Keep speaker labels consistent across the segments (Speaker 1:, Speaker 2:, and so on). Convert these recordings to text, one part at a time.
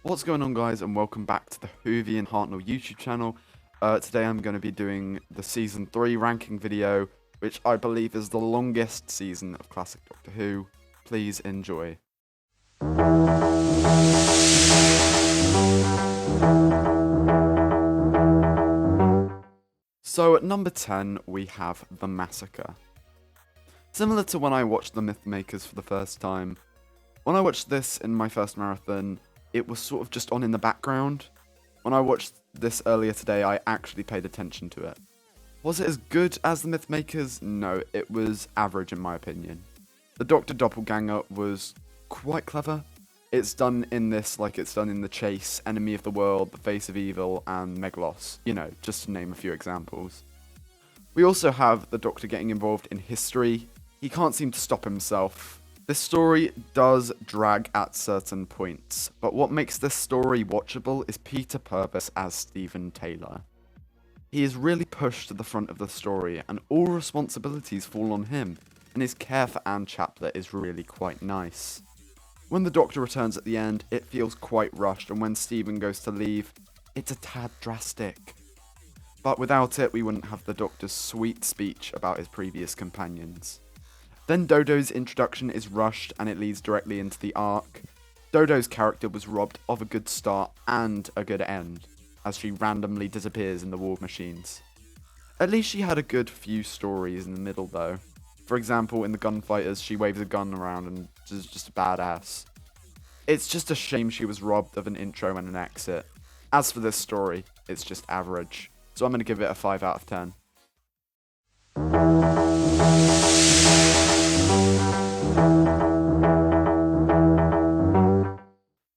Speaker 1: What's going on, guys, and welcome back to the William Hartnell YouTube channel. Today I'm going to be doing the Season 3 ranking video, which I believe is the longest season of classic Doctor Who. Please enjoy. So at number 10 we have The Massacre. Similar to when I watched The Mythmakers for the first time, when I watched this in my first marathon, it was sort of just on in the background. When I watched this earlier today, I actually paid attention to it. Was it as good as The Mythmakers? No, it was average in my opinion. The Doctor Doppelganger was quite clever. It's done in this like it's done in The Chase, Enemy of the World, The Face of Evil, and Meglos. You know, just to name a few examples. We also have the Doctor getting involved in history. He can't seem to stop himself. This story does drag at certain points, but what makes this story watchable is Peter Purves as Stephen Taylor. He is really pushed to the front of the story, and all responsibilities fall on him, and his care for Anne Chaplet is really quite nice. When the Doctor returns at the end, it feels quite rushed, and when Stephen goes to leave, it's a tad drastic. But without it, we wouldn't have the Doctor's sweet speech about his previous companions. Then Dodo's introduction is rushed and it leads directly into the arc. Dodo's character was robbed of a good start and a good end, as she randomly disappears in the war machines. At least she had a good few stories in the middle though. For example, in the Gunfighters, she waves a gun around and is just a badass. It's just a shame she was robbed of an intro and an exit. As for this story, it's just average, so I'm going to give it a 5 out of 10.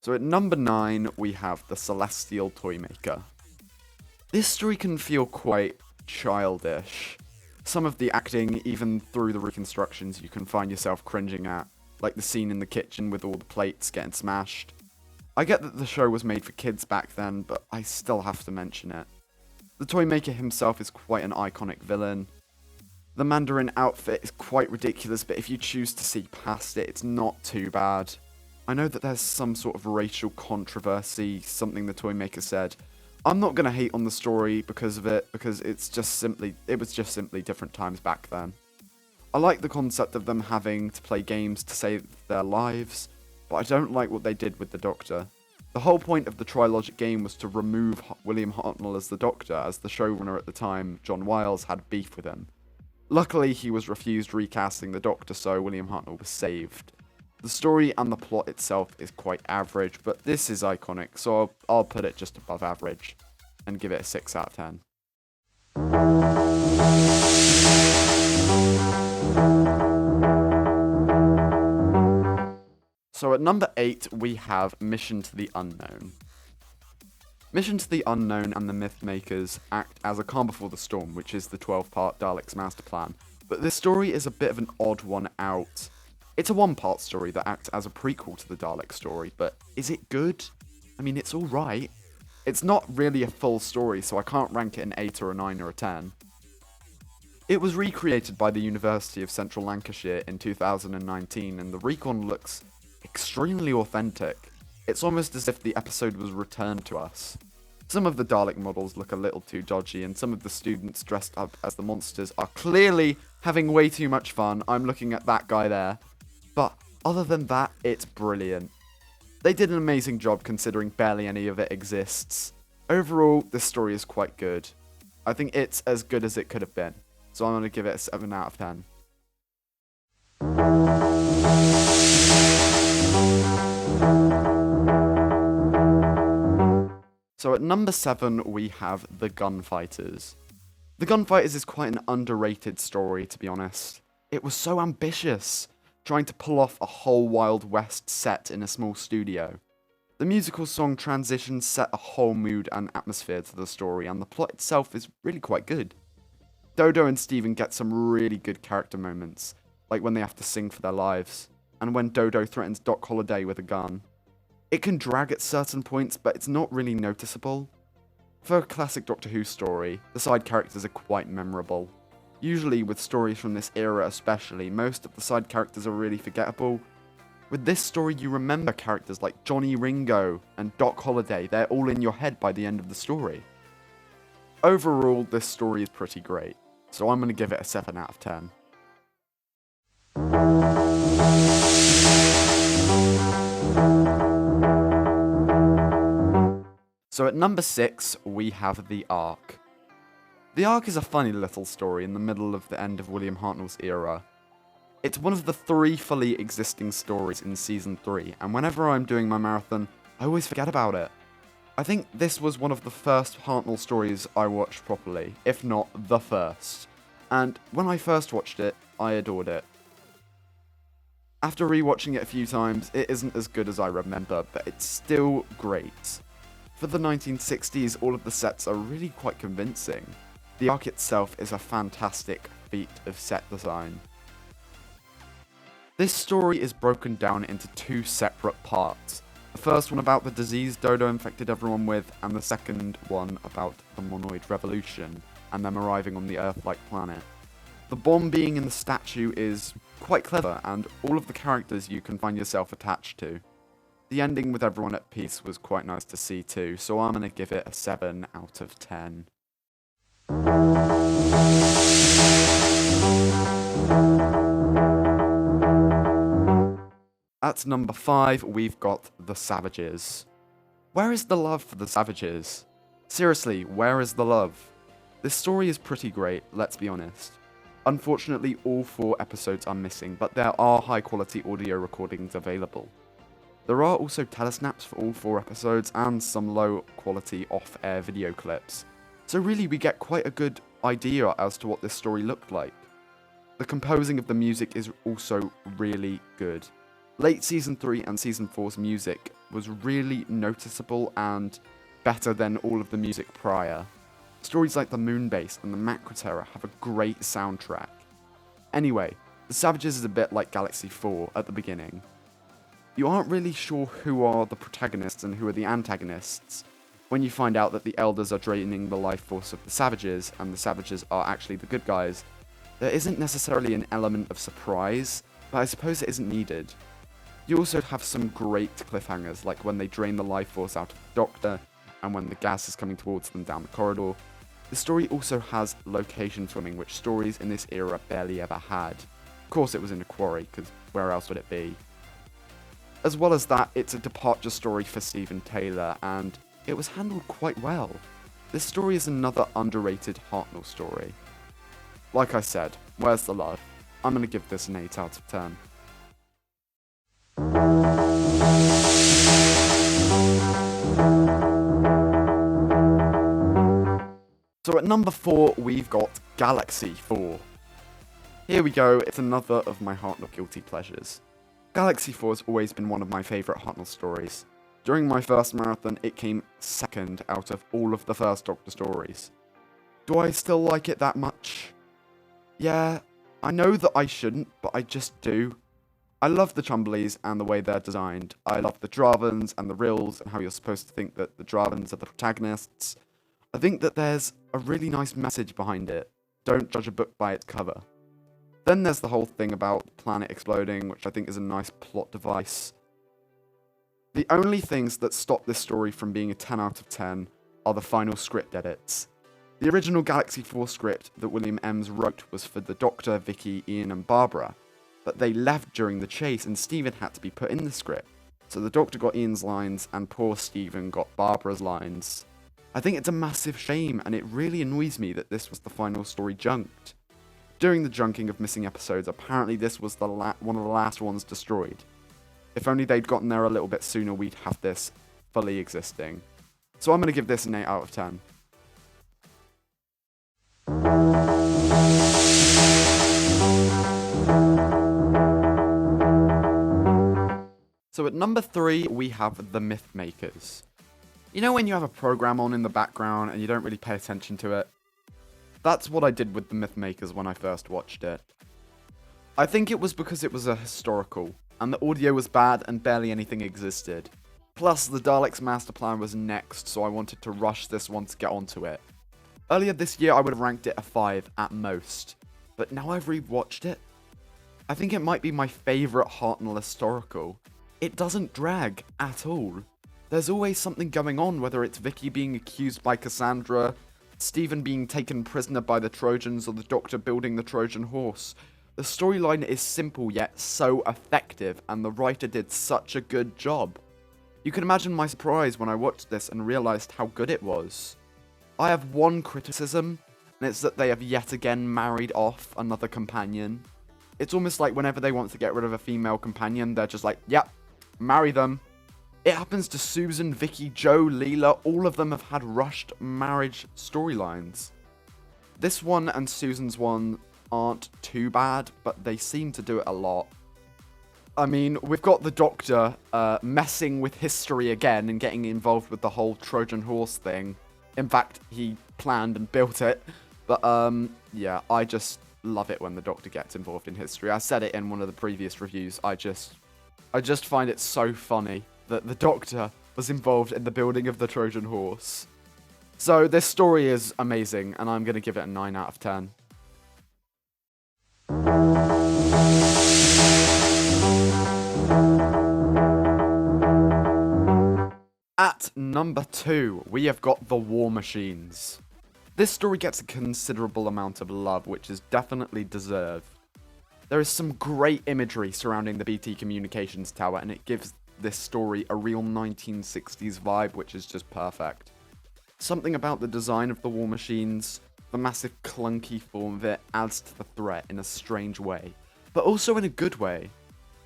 Speaker 1: So at number 9, we have The Celestial Toymaker. This story can feel quite childish. Some of the acting, even through the reconstructions, you can find yourself cringing at, like the scene in the kitchen with all the plates getting smashed. I get that the show was made for kids back then, but I still have to mention it. The Toymaker himself is quite an iconic villain. The Mandarin outfit is quite ridiculous, but if you choose to see past it, it's not too bad. I know that there's some sort of racial controversy, something the Toymaker said. I'm not going to hate on the story because of it, because it was just simply different times back then. I like the concept of them having to play games to save their lives, but I don't like what they did with the Doctor. The whole point of the Trilogic game was to remove William Hartnell as the Doctor, as the showrunner at the time, John Wiles, had beef with him. Luckily, he was refused recasting the Doctor, so William Hartnell was saved. The story and the plot itself is quite average, but this is iconic, so I'll put it just above average, and give it a 6 out of 10. So at number 8, we have Mission to the Unknown. Mission to the Unknown and the Mythmakers act as a calm before the storm, which is the 12-part Daleks master plan, but this story is a bit of an odd one out. It's a one-part story that acts as a prequel to the Dalek story, but is it good? I mean, it's alright. It's not really a full story, so I can't rank it an 8 or a 9 or a 10. It was recreated by the University of Central Lancashire in 2019, and the recon looks extremely authentic. It's almost as if the episode was returned to us. Some of the Dalek models look a little too dodgy, and some of the students dressed up as the monsters are clearly having way too much fun. I'm looking at that guy there. But other than that, it's brilliant. They did an amazing job considering barely any of it exists. Overall, this story is quite good. I think it's as good as it could have been. So I'm going to give it a 7 out of 10. So at number 7, we have The Gunfighters. The Gunfighters is quite an underrated story, to be honest. It was so ambitious, trying to pull off a whole Wild West set in a small studio. The musical song transitions set a whole mood and atmosphere to the story, and the plot itself is really quite good. Dodo and Stephen get some really good character moments, like when they have to sing for their lives, and when Dodo threatens Doc Holliday with a gun. It can drag at certain points, but it's not really noticeable. For a classic Doctor Who story, the side characters are quite memorable. Usually with stories from this era especially, most of the side characters are really forgettable, With this story, you remember characters like Johnny Ringo and Doc Holliday. They're all in your head by the end of the story. Overall, this story is pretty great, so I'm going to give it a 7 out of 10. So at number 6, we have The Ark. The Ark is a funny little story in the middle of the end of William Hartnell's era. It's one of the 3 fully existing stories in Season 3, and whenever I'm doing my marathon, I always forget about it. I think this was one of the first Hartnell stories I watched properly, if not the first. And when I first watched it, I adored it. After rewatching it a few times, it isn't as good as I remember, but it's still great. For the 1960s, all of the sets are really quite convincing. The Ark itself is a fantastic feat of set design. This story is broken down into 2 separate parts. The first one about the disease Dodo infected everyone with, and the second one about the Monoid Revolution, and them arriving on the Earth-like planet. The bomb being in the statue is quite clever, and all of the characters you can find yourself attached to. The ending with everyone at peace was quite nice to see too, so I'm going to give it a 7 out of 10. At number 5, we've got The Savages. Where is the love for the Savages? Seriously, where is the love? This story is pretty great, let's be honest. Unfortunately, all 4 episodes are missing, but there are high-quality audio recordings available. There are also telesnaps for all 4 episodes and some low-quality off-air video clips. So really, we get quite a good idea as to what this story looked like. The composing of the music is also really good. Late Season 3 and Season 4's music was really noticeable and better than all of the music prior. Stories like the Moonbase and the Macroterror have a great soundtrack. Anyway, The Savages is a bit like Galaxy 4 at the beginning. You aren't really sure who are the protagonists and who are the antagonists when you find out that the Elders are draining the life force of the Savages and the Savages are actually the good guys. There isn't necessarily an element of surprise, but I suppose it isn't needed. You also have some great cliffhangers, like when they drain the life force out of the Doctor, and when the gas is coming towards them down the corridor. The story also has location swimming, which stories in this era barely ever had. Of course it was in a quarry, because where else would it be? As well as that, it's a departure story for Stephen Taylor, and it was handled quite well. This story is another underrated Hartnell story. Like I said, where's the love? I'm going to give this an 8 out of 10. So at number 4, we've got Galaxy 4. Here we go, it's another of my Hartnell guilty pleasures. Galaxy 4 has always been one of my favourite Hartnell stories. During my first marathon, it came second out of all of the first Doctor stories. Do I still like it that much? Yeah, I know that I shouldn't, but I just do. I love the Chumblies and the way they're designed. I love the Dravens and the Rills and how you're supposed to think that the Dravens are the protagonists. I think that there's a really nice message behind it. Don't judge a book by its cover. Then there's the whole thing about the planet exploding, which I think is a nice plot device. The only things that stop this story from being a 10 out of 10 are the final script edits. The original Galaxy 4 script that William Ems wrote was for the Doctor, Vicky, Ian and Barbara, but they left during the chase and Stephen had to be put in the script. So the Doctor got Ian's lines and poor Stephen got Barbara's lines. I think it's a massive shame and it really annoys me that this was the final story junked. During the junking of missing episodes, apparently this was one of the last ones destroyed. If only they'd gotten there a little bit sooner, we'd have this fully existing. So I'm going to give this an 8 out of 10. So at number 3, we have The Myth Makers. You know when you have a program on in the background and you don't really pay attention to it? That's what I did with The Myth Makers when I first watched it. I think it was because it was a historical, and the audio was bad and barely anything existed. Plus, the Daleks' master plan was next, so I wanted to rush this one to get onto it. Earlier this year, I would have ranked it a 5 at most, but now I've rewatched it, I think it might be my favourite Hartnell historical. It doesn't drag at all. There's always something going on, whether it's Vicky being accused by Cassandra, Stephen being taken prisoner by the Trojans, or the Doctor building the Trojan horse. The storyline is simple yet so effective, and the writer did such a good job. You can imagine my surprise when I watched this and realised how good it was. I have one criticism, and it's that they have yet again married off another companion. It's almost like whenever they want to get rid of a female companion, they're just like, yep, marry them. It happens to Susan, Vicky, Jo, Leela. All of them have had rushed marriage storylines. This one and Susan's one aren't too bad, but they seem to do it a lot. I mean, we've got the Doctor messing with history again and getting involved with the whole Trojan horse thing. In fact, he planned and built it. But, yeah, I just love it when the Doctor gets involved in history. I said it in one of the previous reviews. I just find it so funny that the Doctor was involved in the building of the Trojan horse. So this story is amazing, and I'm going to give it a 9 out of 10. At number 2, we have got The War Machines. This story gets a considerable amount of love, which is definitely deserved. There is some great imagery surrounding the BT Communications Tower, and it gives this story a real 1960s vibe, which is just perfect. Something about the design of the War Machines, the massive clunky form of it, adds to the threat in a strange way, but also in a good way.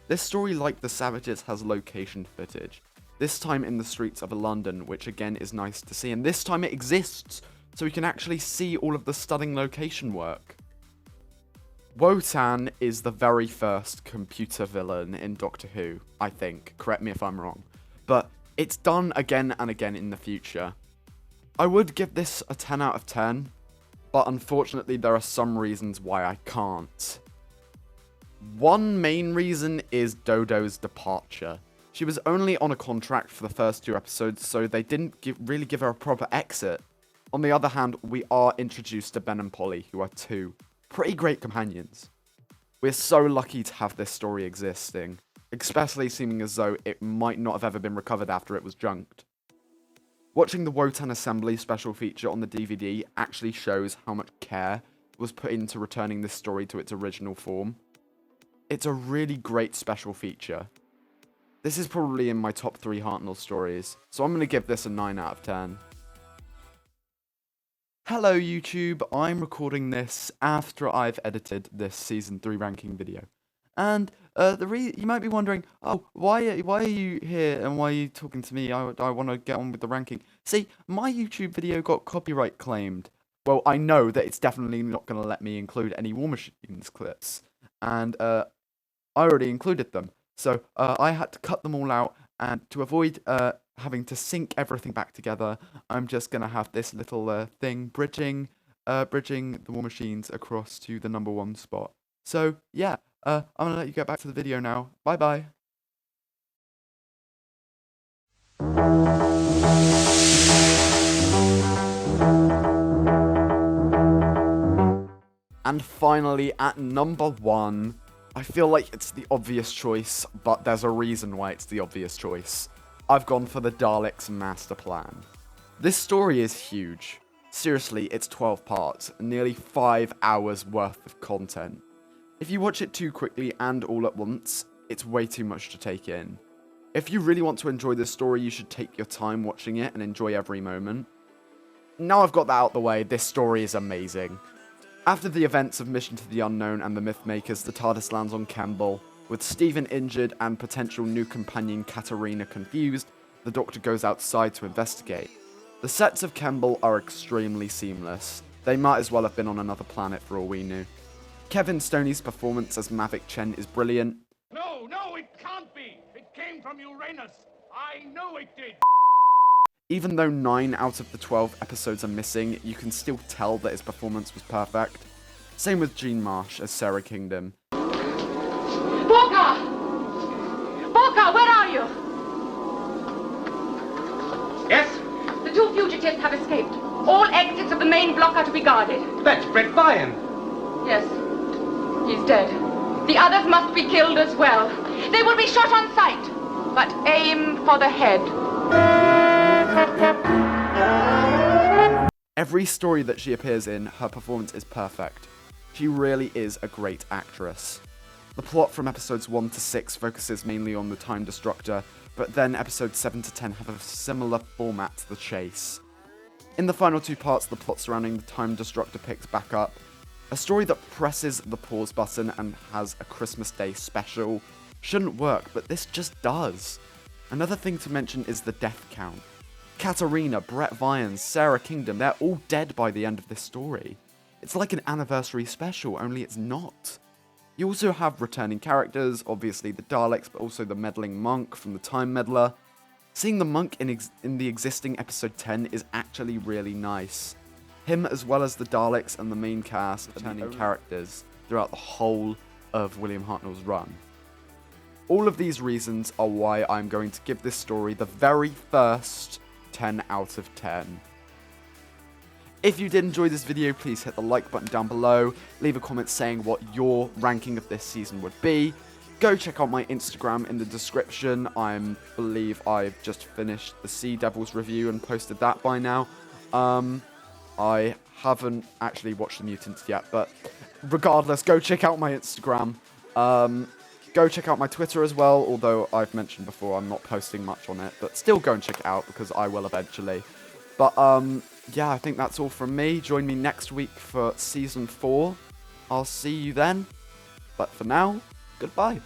Speaker 1: This story, like The Savages, has location footage, this time in the streets of London, which again is nice to see, and this time it exists, so we can actually see all of the stunning location work. Wotan is the very first computer villain in Doctor Who, I think. Correct me if I'm wrong. But it's done again and again in the future. I would give this a 10 out of 10, but unfortunately there are some reasons why I can't. One main reason is Dodo's departure. She was only on a contract for the first 2 episodes, so they didn't really give her a proper exit. On the other hand, we are introduced to Ben and Polly, who are 2 pretty great companions. We're so lucky to have this story existing, especially seeming as though it might not have ever been recovered after it was junked. Watching the Wotan Assembly special feature on the DVD actually shows how much care was put into returning this story to its original form. It's a really great special feature. This is probably in my top 3 Hartnell stories, so I'm going to give this a 9 out of 10. Hello YouTube, I'm recording this after I've edited this Season 3 ranking video. And you might be wondering, oh, why are you here and why are you talking to me? I want to get on with the ranking. See, my YouTube video got copyright claimed. Well, I know that it's definitely not going to let me include any War Machines clips. And I already included them. So I had to cut them all out, and to avoid having to sync everything back together, I'm just going to have this little thing bridging the War Machines across to the number 1 spot. So, yeah, I'm going to let you get back to the video now. Bye-bye. And finally, at number 1, I feel like it's the obvious choice, but there's a reason why it's the obvious choice. I've gone for the Daleks' Master Plan. This story is huge. Seriously, it's 12 parts, nearly 5 hours worth of content. If you watch it too quickly and all at once, it's way too much to take in. If you really want to enjoy this story, you should take your time watching it and enjoy every moment. Now I've got that out the way, this story is amazing. After the events of Mission to the Unknown and the Mythmakers, the TARDIS lands on Kemble. With Stephen injured and potential new companion Katarina confused, the Doctor goes outside to investigate. The sets of Kemble are extremely seamless. They might as well have been on another planet for all we knew. Kevin Stoney's performance as Mavic Chen is brilliant.
Speaker 2: No, it can't be! It came from Uranus! I know it did!
Speaker 1: Even though 9 out of the 12 episodes are missing, you can still tell that his performance was perfect. Same with Jean Marsh as Sarah Kingdom.
Speaker 3: Walker! Walker, where are you?
Speaker 2: Yes?
Speaker 3: The 2 fugitives have escaped. All exits of the main block are to be guarded.
Speaker 2: That's Brett Bryan.
Speaker 3: Yes, he's dead. The others must be killed as well. They will be shot on sight, but aim for the head.
Speaker 1: Every story that she appears in, her performance is perfect. She really is a great actress. The plot from episodes 1 to 6 focuses mainly on the Time Destructor, but then episodes 7 to 10 have a similar format to The Chase. In the final 2 parts, the plot surrounding the Time Destructor picks back up. A story that presses the pause button and has a Christmas Day special shouldn't work, but this just does. Another thing to mention is the death count. Katarina, Brett Vyons, Sarah Kingdom, they're all dead by the end of this story. It's like an anniversary special, only it's not. You also have returning characters, obviously the Daleks, but also the meddling monk from the Time Meddler. Seeing the monk in the existing episode 10 is actually really nice. Him, as well as the Daleks and the main cast, returning characters throughout the whole of William Hartnell's run. All of these reasons are why I'm going to give this story the very first 10 out of 10. If you did enjoy this video, please hit the like button down below, leave a comment saying what your ranking of this season would be. Go check out my Instagram in the description. I believe I've just finished the Sea Devils review and posted that by now. I haven't actually watched The Mutants yet, but regardless, go check out my Instagram. Go check out my Twitter as well, although I've mentioned before I'm not posting much on it, but still go and check it out because I will eventually. But yeah, I think that's all from me. Join me next week for Season 4. I'll see you then. But for now, goodbye.